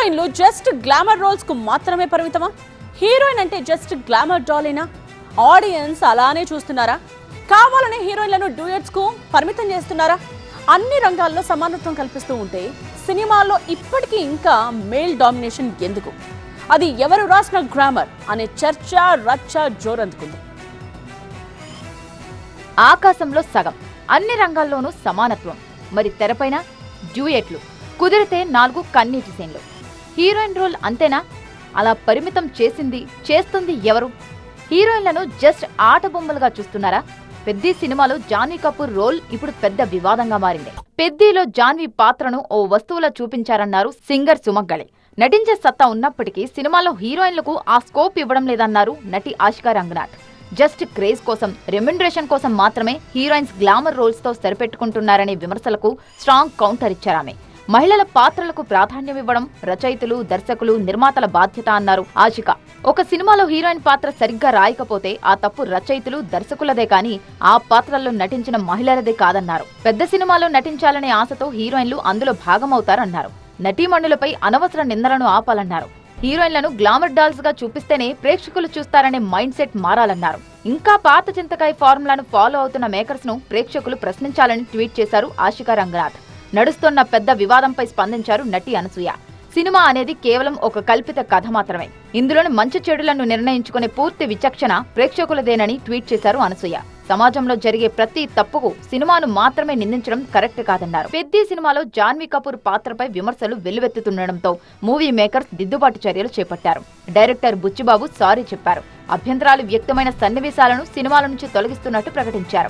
హీరోయిన్లు just glamour roles కు మాత్రమే పరిమితమా? హీరోయిన్ అంటే జస్ట్ గ్లామర్ డాలేనా? ఆడియన్స్ అలానే చూస్తున్నారా? కావాలనే హీరోయిన్లను డ్యూయట్స్ కు పరిమితం చేస్తున్నారా? అన్ని రంగాల్లో సమానత్వం కల్పిస్తూ ఉంటే సినిమాల్లో ఇప్పటికీ ఇంకా మేల్ డామినేషన్ ఎందుకు? అది ఎవరు రాసిన గ్రామర్ అనే చర్చ రచ్చ జోరందుకుంది. ఆకాశంలో సగం, అన్ని రంగాల్లోనూ సమానత్వం. మరి తెరపైన డ్యూయెట్లు, కుదిరితే 4 కన్నీటి సీన్లు. హీరోయిన్ రోల్ అంతేనా? అలా పరిమితం చేస్తుంది ఎవరు? హీరోయిన్లను జస్ట్ ఆట బొమ్మలుగా చూస్తున్నారా? పెద్ది సినిమాలో జాన్వీ కపూర్ రోల్ ఇప్పుడు పెద్ద వివాదంగా మారింది. పెద్దిలో జాన్వీ పాత్రను ఓ వస్తువులా చూపించారన్నారు సింగర్ సుమగ్గళి. నటించే సత్తా ఉన్నప్పటికీ సినిమాలో హీరోయిన్లకు ఆ స్కోప్ ఇవ్వడం లేదన్నారు నటి ఆషికా రంగనాథ్. జస్ట్ క్రేజ్ కోసం, రెమ్యునరేషన్ కోసం మాత్రమే హీరోయిన్స్ గ్లామర్ రోల్స్ తో సరిపెట్టుకుంటున్నారనే విమర్శలకు స్ట్రాంగ్ కౌంటర్ ఇచ్చారామె. మహిళల పాత్రలకు ప్రాధాన్యం ఇవ్వడం రచయితలు, దర్శకులు, నిర్మాతల బాధ్యత అన్నారు ఆషిక. ఒక సినిమాలో హీరోయిన్ పాత్ర సరిగ్గా రాయకపోతే ఆ తప్పు రచయితలు, దర్శకులదే కానీ ఆ పాత్రల్లో నటించిన మహిళలదే కాదన్నారు. పెద్ద సినిమాలో నటించాలనే ఆశతో హీరోయిన్లు అందులో భాగమవుతారన్నారు. నటీమణులపై అనవసర నిందలను ఆపాలన్నారు. హీరోయిన్లను గ్లామర్ డాల్స్ గా చూపిస్తేనే ప్రేక్షకులు చూస్తారనే మైండ్ సెట్ మారాలన్నారు. ఇంకా పాత చింతకాయ ఫార్ములాను ఫాలో అవుతున్న మేకర్స్ ను ప్రేక్షకులు ప్రశ్నించాలని ట్వీట్ చేశారు ఆషికా రంగనాథ్. నడుస్తున్న పెద్ద వివాదంపై స్పందించారు నటి అనసూయ. సినిమా అనేది కేవలం ఒక కల్పిత కథ మాత్రమే. ఇందులోని మంచి చెడులను నిర్ణయించుకునే పూర్తి విచక్షణ ప్రేక్షకులదేనని ట్వీట్ చేశారు అనసూయ. సమాజంలో జరిగే ప్రతి తప్పుకు సినిమాను మాత్రమే నిందించడం కరెక్ట్ కాదన్నారు. పెద్ది సినిమాలో జాన్వీ కపూర్ పాత్రపై విమర్శలు వెల్లువెత్తుతుండటంతో మూవీ మేకర్స్ దిద్దుబాటు చర్యలు చేపట్టారు. డైరెక్టర్ బుచ్చిబాబు సారీ చెప్పారు. అభ్యంతరాలు వ్యక్తమైన సన్నివేశాలను సినిమాల నుంచి తొలగిస్తున్నట్టు ప్రకటించారు.